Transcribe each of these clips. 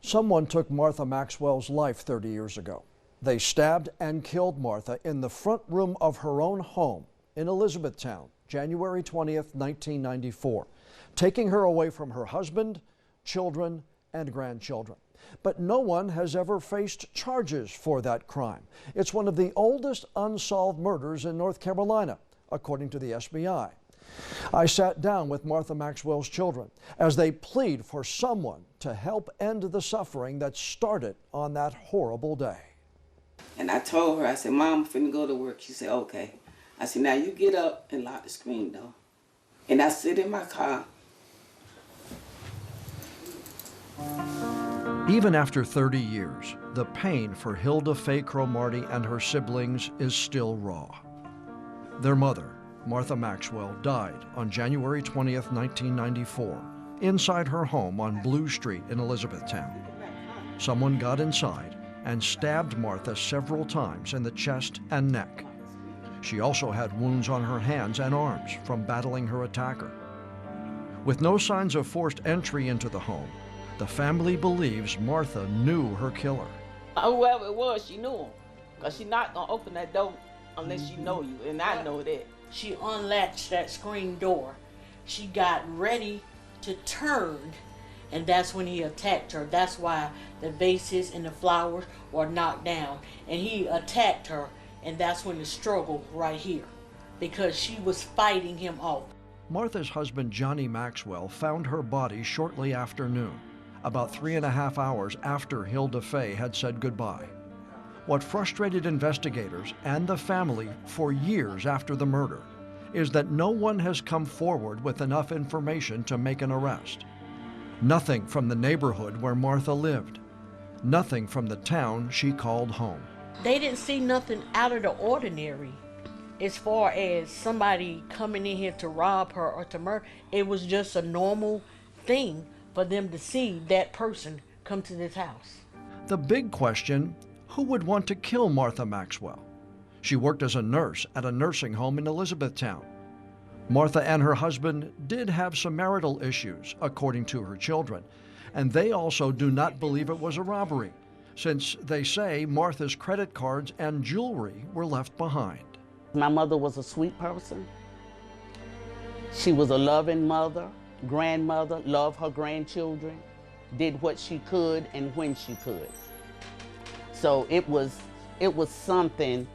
Someone took Martha Maxwell's life 30 years ago. They stabbed and killed Martha in the front room of her own home in Elizabethtown, January 20th, 1994, taking her away from her husband, children, and grandchildren. But no one has ever faced charges for that crime. It's one of the oldest unsolved murders in North Carolina, according to the FBI. I sat down with Martha Maxwell's children as they plead for someone to help end the suffering that started on that horrible day. And I told her, I said, Mom, I'm finna go to work. She said, okay. I said, now you get up and lock the screen door. And I sit in my car. Even after 30 years, the pain for Hilda Faye Cromartie and her siblings is still raw. Their mother, Martha Maxwell, died on January 20th, 1994, inside her home on Blue Street in Elizabethtown. Someone got inside and stabbed Martha several times in the chest and neck. She also had wounds on her hands and arms from battling her attacker. With no signs of forced entry into the home, the family believes Martha knew her killer. Whoever it was, she knew him. Because she's not going to open that door unless she know you, and I know that. She unlatched that screen door. She got ready to turn, and that's when he attacked her. That's why the vases and the flowers were knocked down. And he attacked her, and that's when the struggle right here, because she was fighting him off. Martha's husband, Johnny Maxwell, found her body shortly after noon, about 3.5 hours after Hilda Faye had said goodbye. What frustrated investigators and the family for years after the murder is that no one has come forward with enough information to make an arrest. Nothing from the neighborhood where Martha lived. Nothing from the town she called home. They didn't see nothing out of the ordinary as far as somebody coming in here to rob her or to murder. It was just a normal thing for them to see that person come to this house. The big question, who would want to kill Martha Maxwell? She worked as a nurse at a nursing home in Elizabethtown. Martha and her husband did have some marital issues, according to her children, and they also do not believe it was a robbery, since they say Martha's credit cards and jewelry were left behind. My mother was a sweet person. She was a loving mother, grandmother, loved her grandchildren, did what she could and when she could. So it was something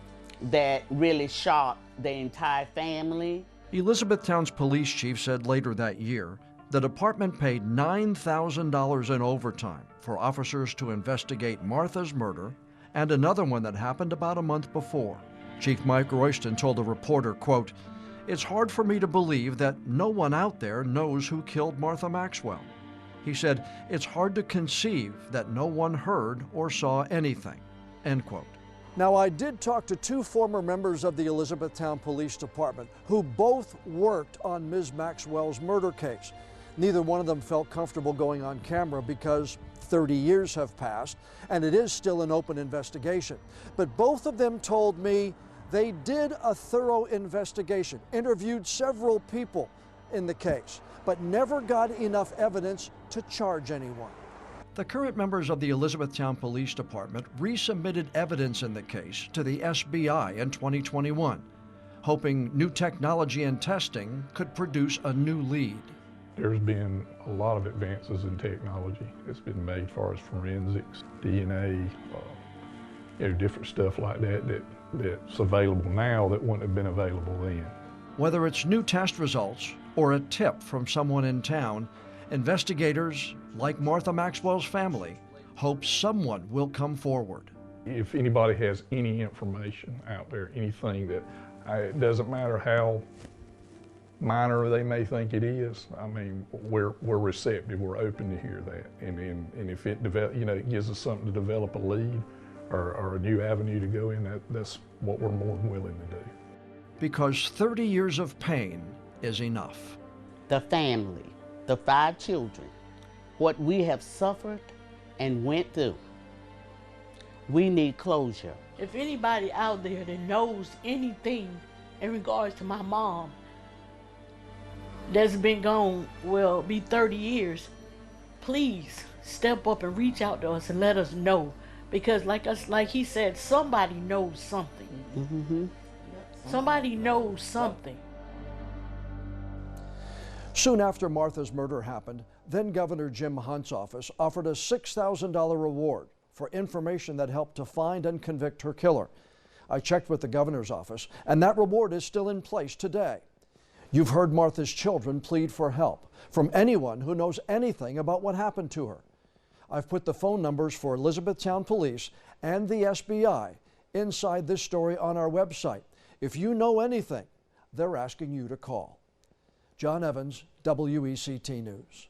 that really shocked the entire family. Elizabethtown's police chief said later that year the department paid $9,000 in overtime for officers to investigate Martha's murder and another one that happened about a month before. Chief Mike Royston told a reporter, quote, "It's hard for me to believe that no one out there knows who killed Martha Maxwell." He said, "It's hard to conceive that no one heard or saw anything," end quote. Now, I did talk to two former members of the Elizabethtown Police Department who both worked on Ms. Maxwell's murder case. Neither one of them felt comfortable going on camera because 30 years have passed and it is still an open investigation. But both of them told me they did a thorough investigation, interviewed several people in the case, but never got enough evidence to charge anyone. The current members of the Elizabethtown Police Department resubmitted evidence in the case to the SBI in 2021, hoping new technology and testing could produce a new lead. There's been a lot of advances in technology. It's been made as far as forensics, DNA, different stuff like that's available now that wouldn't have been available then. Whether it's new test results or a tip from someone in town, investigators, like Martha Maxwell's family, hope someone will come forward. If anybody has any information out there, anything that, it doesn't matter how minor they may think it is, I mean, we're receptive, we're open to hear that. And if it it gives us something to develop a lead or a new avenue to go in, that's what we're more than willing to do. Because 30 years of pain is enough. The family, the 5 children, what we have suffered and went through, we need closure. If anybody out there that knows anything in regards to my mom that's been gone, be 30 years, please step up and reach out to us and let us know, because like he said, somebody knows something. Mm-hmm. Somebody knows something. Soon after Martha's murder happened, then Governor Jim Hunt's office offered a $6,000 reward for information that helped to find and convict her killer. I checked with the governor's office, and that reward is still in place today. You've heard Martha's children plead for help from anyone who knows anything about what happened to her. I've put the phone numbers for Elizabethtown Police and the SBI inside this story on our website. If you know anything, they're asking you to call. John Evans, WECT News.